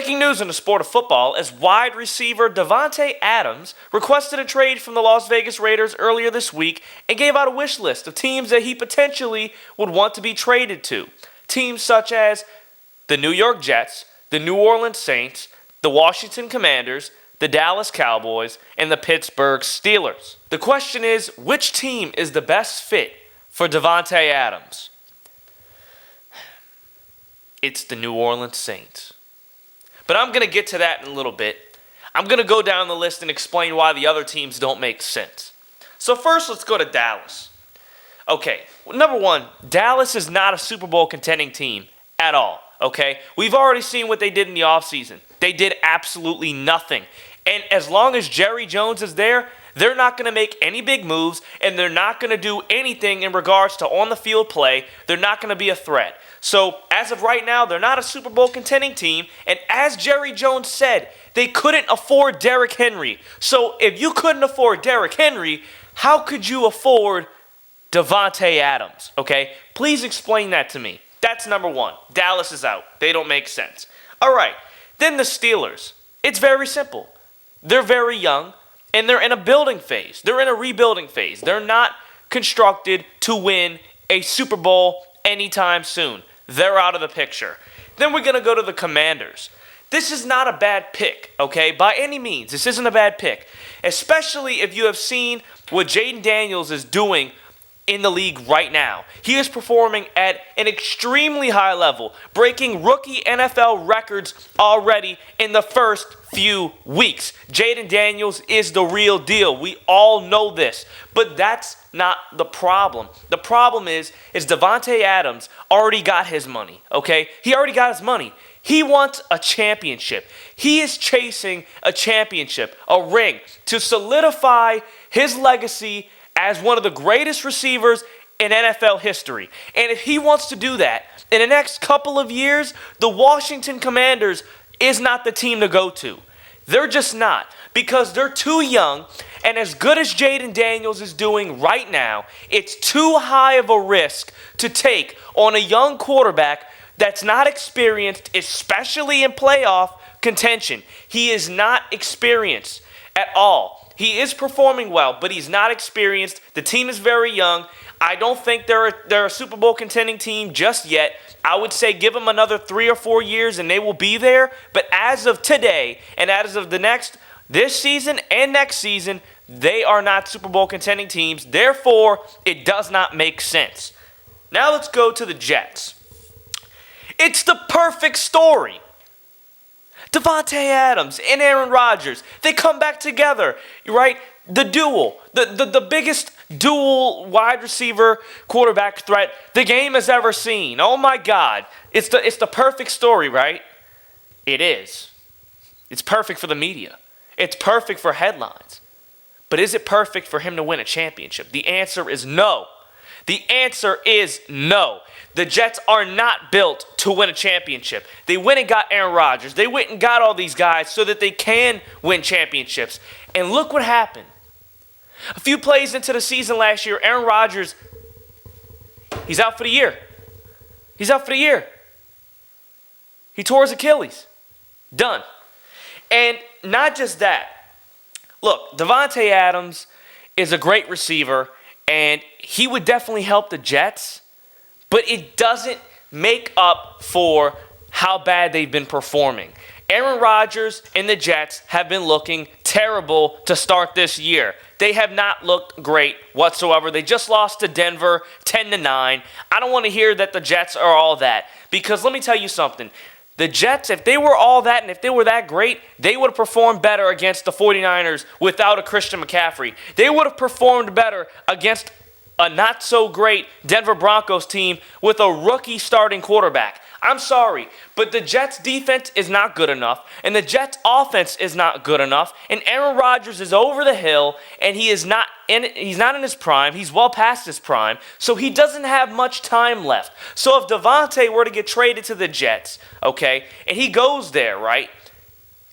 Breaking news in the sport of football as wide receiver Davante Adams requested a trade from the Las Vegas Raiders earlier this week and gave out a wish list of teams that he potentially would want to be traded to. Teams such as the New York Jets, the New Orleans Saints, the Washington Commanders, the Dallas Cowboys, and the Pittsburgh Steelers. The question is, which team is the best fit for Davante Adams? It's the New Orleans Saints. But I'm going to get to that in a little bit. I'm going to go down the list and explain why the other teams don't make sense. So first, let's go to Dallas. Okay, number one, Dallas is not a Super Bowl contending team at all, okay? We've already seen what they did in the offseason. They did absolutely nothing. And as long as Jerry Jones is there, they're not going to make any big moves, and they're not going to do anything in regards to on-the-field play. They're not going to be a threat. So, as of right now, they're not a Super Bowl contending team, and as Jerry Jones said, they couldn't afford Derrick Henry. So, if you couldn't afford Derrick Henry, how could you afford Davante Adams, okay? Please explain that to me. That's number one. Dallas is out. They don't make sense. All right, then the Steelers. It's very simple. They're very young. And they're in a building phase. They're in a rebuilding phase. They're not constructed to win a Super Bowl anytime soon. They're out of the picture. Then we're going to go to the Commanders. This is not a bad pick, okay? By any means, this isn't a bad pick. Especially if you have seen what Jaden Daniels is doing in the league right now. He is performing at an extremely high level, breaking rookie NFL records already in the first few weeks. Jaden Daniels is the real deal. We all know this, but that's not the problem. The problem is Davante Adams already got his money, okay? He already got his money. He wants a championship. He is chasing a championship, a ring, to solidify his legacy as one of the greatest receivers in NFL history. And if he wants to do that, in the next couple of years, the Washington Commanders is not the team to go to. They're just not, because they're too young, and as good as Jaden Daniels is doing right now, it's too high of a risk to take on a young quarterback that's not experienced, especially in playoff contention. He is not experienced at all. He is performing well, but he's not experienced. The team is very young. I don't think they're a Super Bowl contending team just yet. I would say give them another 3 or 4 years and they will be there. But as of today and as of this season and next season, they are not Super Bowl contending teams. Therefore, it does not make sense. Now let's go to the Jets. It's the perfect story. Davante Adams and Aaron Rodgers, they come back together, right? The duel, the biggest dual wide receiver quarterback threat the game has ever seen. Oh my God, it's the perfect story, right? It is. It's perfect for the media. It's perfect for headlines. But is it perfect for him to win a championship? The answer is no. The answer is no. The Jets are not built to win a championship. They went and got Aaron Rodgers. They went and got all these guys so that they can win championships. And look what happened. A few plays into the season last year, Aaron Rodgers, he's out for the year. He's out for the year. He tore his Achilles. Done. And not just that. Look, Davante Adams is a great receiver, and he would definitely help the Jets. But it doesn't make up for how bad they've been performing. Aaron Rodgers and the Jets have been looking terrible to start this year. They have not looked great whatsoever. They just lost to Denver 10-9. I don't want to hear that the Jets are all that, because let me tell you something. The Jets, if they were all that and if they were that great, they would have performed better against the 49ers without a Christian McCaffrey. They would have performed better against a not-so-great Denver Broncos team with a rookie starting quarterback. I'm sorry, but the Jets' defense is not good enough, and the Jets' offense is not good enough, and Aaron Rodgers is over the hill, and he's not in his prime. He's well past his prime, so he doesn't have much time left. So if Davante were to get traded to the Jets, okay, and he goes there, right,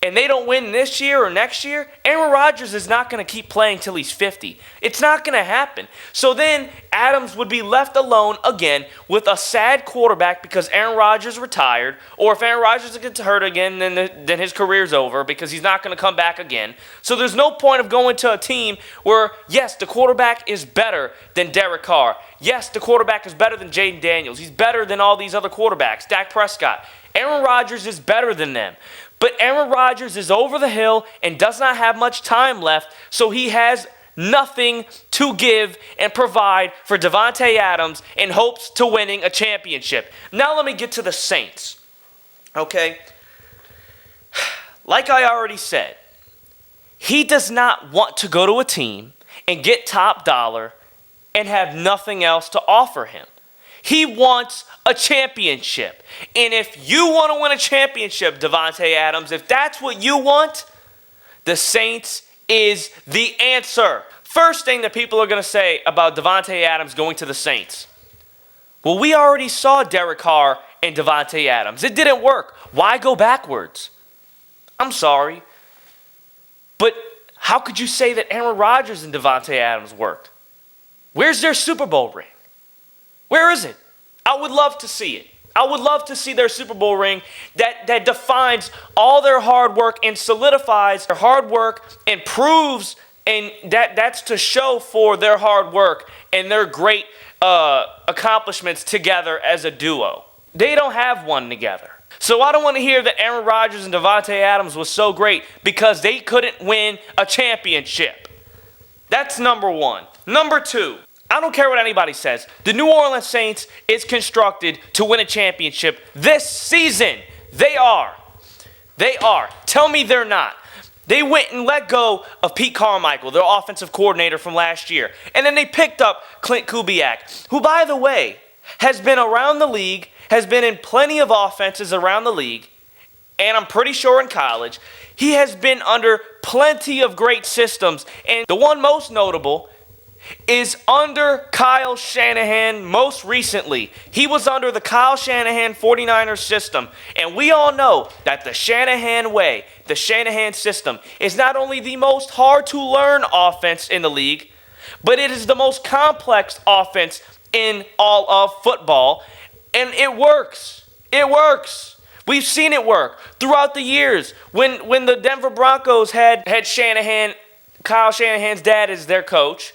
and they don't win this year or next year, Aaron Rodgers is not going to keep playing till he's 50. It's not going to happen. So then Adams would be left alone again with a sad quarterback because Aaron Rodgers retired, or if Aaron Rodgers gets hurt again, then his career's over because he's not going to come back again. So there's no point of going to a team where, yes, the quarterback is better than Derek Carr. Yes, the quarterback is better than Jaden Daniels. He's better than all these other quarterbacks, Dak Prescott. Aaron Rodgers is better than them. But Aaron Rodgers is over the hill and does not have much time left, so he has nothing to give and provide for Davante Adams in hopes to winning a championship. Now let me get to the Saints, okay? Like I already said, he does not want to go to a team and get top dollar and have nothing else to offer him. He wants a championship. And if you want to win a championship, Davante Adams, if that's what you want, the Saints is the answer. First thing that people are going to say about Davante Adams going to the Saints. Well, we already saw Derek Carr and Davante Adams. It didn't work. Why go backwards? I'm sorry. But how could you say that Aaron Rodgers and Davante Adams worked? Where's their Super Bowl ring? Where is it? I would love to see it. I would love to see their Super Bowl ring that defines all their hard work and solidifies their hard work and proves, and that's to show for their hard work and their great accomplishments together as a duo. They don't have one together. So I don't want to hear that Aaron Rodgers and Davante Adams was so great because they couldn't win a championship. That's number one. Number two. I don't care what anybody says. The New Orleans Saints is constructed to win a championship this season. They are. They are. Tell me they're not. They went and let go of Pete Carmichael, their offensive coordinator from last year. And then they picked up Clint Kubiak, who, by the way, has been around the league, has been in plenty of offenses around the league, and I'm pretty sure in college. He has been under plenty of great systems. And the one most notable is under Kyle Shanahan most recently. He was under the Kyle Shanahan 49ers system. And we all know that the Shanahan way, the Shanahan system, is not only the most hard-to-learn offense in the league, but it is the most complex offense in all of football. And it works. It works. We've seen it work throughout the years. When the Denver Broncos had Shanahan, Kyle Shanahan's dad as their coach,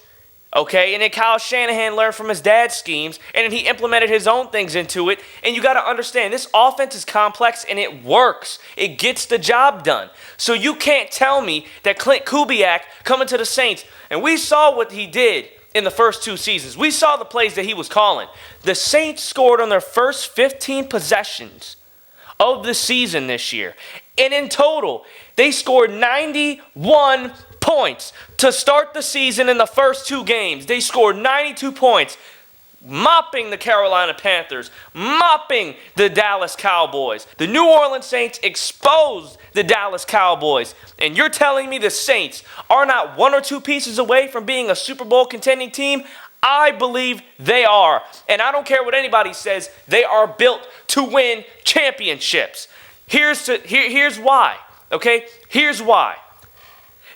okay, and then Kyle Shanahan learned from his dad's schemes, and then he implemented his own things into it. And you got to understand, this offense is complex, and it works. It gets the job done. So you can't tell me that Clint Kubiak coming to the Saints, and we saw what he did in the first two seasons. We saw the plays that he was calling. The Saints scored on their first 15 possessions of the season this year. And in total, they scored 91 points to start the season in the first two games. They scored 92 points, mopping the Carolina Panthers, mopping the Dallas Cowboys. The New Orleans Saints exposed the Dallas Cowboys. And you're telling me the Saints are not one or two pieces away from being a Super Bowl contending team? I believe they are. And I don't care what anybody says, they are built to win championships. Here's why, okay? Here's why.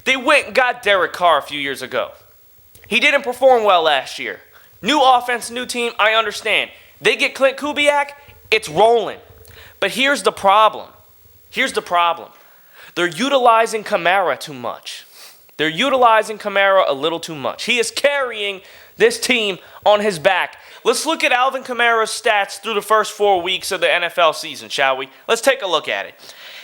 They went and got Derek Carr a few years ago. He didn't perform well last year. New offense, new team, I understand. They get Clint Kubiak, it's rolling. But here's the problem. Here's the problem. They're utilizing Kamara too much. They're utilizing Kamara a little too much. He is carrying this team on his back. Let's look at Alvin Kamara's stats through the first 4 weeks of the NFL season, shall we? Let's take a look at it.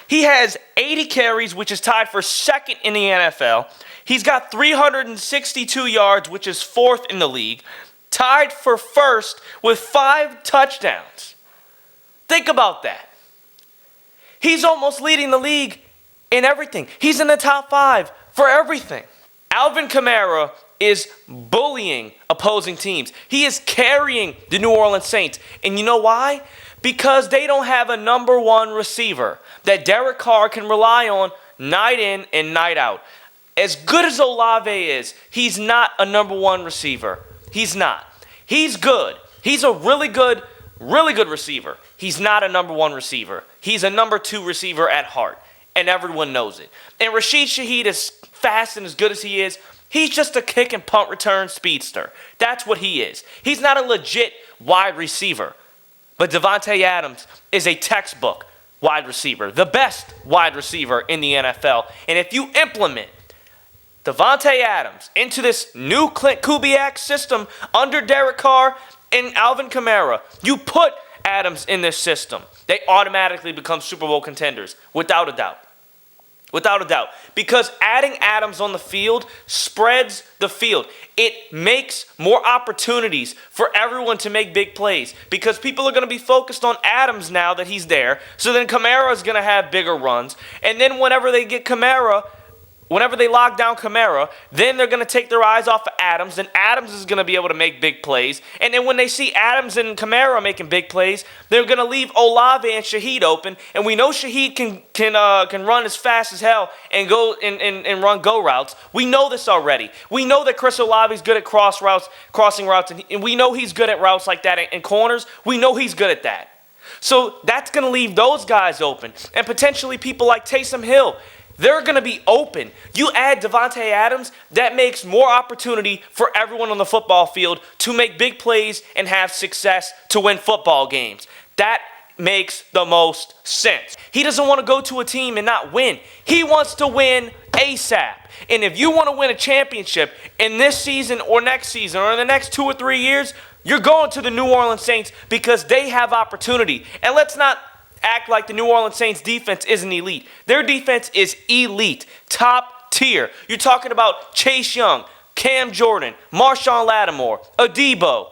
He has 80 carries, which is tied for second in the NFL. He's got 362 yards, which is fourth in the league. Tied for first with 5 touchdowns. Think about that. He's almost leading the league in everything. He's in the top 5 for everything. Alvin Kamara is bullying opposing teams. He is carrying the New Orleans Saints. And you know why? Because they don't have a number one receiver that Derek Carr can rely on night in and night out. As good as Olave is, he's not a number one receiver. He's not. He's good. He's a really good receiver. He's not a number one receiver. He's a number 2 receiver at heart. and everyone knows it. And Rashid Shaheed, as fast and as good as he is, he's just a kick and punt return speedster. That's what he is. He's not a legit wide receiver. But Davante Adams is a textbook wide receiver, the best wide receiver in the NFL. And if you implement Davante Adams into this new Clint Kubiak system under Derek Carr and Alvin Kamara, you put Adams in this system, they automatically become Super Bowl contenders, without a doubt. Without a doubt. Because adding Adams on the field spreads the field. It makes more opportunities for everyone to make big plays. Because people are going to be focused on Adams now that he's there. So then Kamara is going to have bigger runs. And then whenever they get Kamara, whenever they lock down Kamara, then they're going to take their eyes off of Adams, and Adams is going to be able to make big plays. And then when they see Adams and Kamara making big plays, they're going to leave Olave and Shaheed open. And we know Shaheed can run as fast as hell and go and run go routes. We know this already. We know that Chris Olave is good at crossing routes, and we know he's good at routes like that in corners. We know he's good at that. So that's going to leave those guys open, and potentially people like Taysom Hill. They're going to be open. You add Davante Adams, that makes more opportunity for everyone on the football field to make big plays and have success to win football games. That makes the most sense. He doesn't want to go to a team and not win. He wants to win ASAP. And if you want to win a championship in this season or next season or in the next 2 or 3 years, you're going to the New Orleans Saints because they have opportunity. And let's not act like the New Orleans Saints defense isn't elite. Their defense is elite, top tier. You're talking about Chase Young, Cam Jordan, Marshawn Lattimore, Adebo,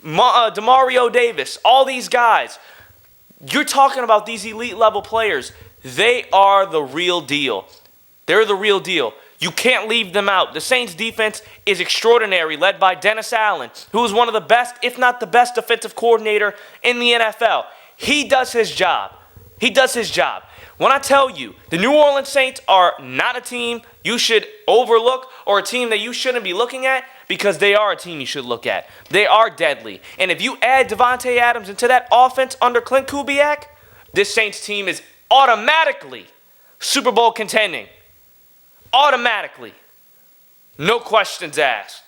Demario Davis, all these guys. You're talking about these elite level players. They are the real deal. They're the real deal. You can't leave them out. The Saints defense is extraordinary, led by Dennis Allen, who is one of the best, if not the best defensive coordinator in the NFL. He does his job. He does his job. When I tell you, the New Orleans Saints are not a team you should overlook or a team that you shouldn't be looking at, because they are a team you should look at. They are deadly. And if you add Davante Adams into that offense under Clint Kubiak, this Saints team is automatically Super Bowl contending. Automatically. No questions asked.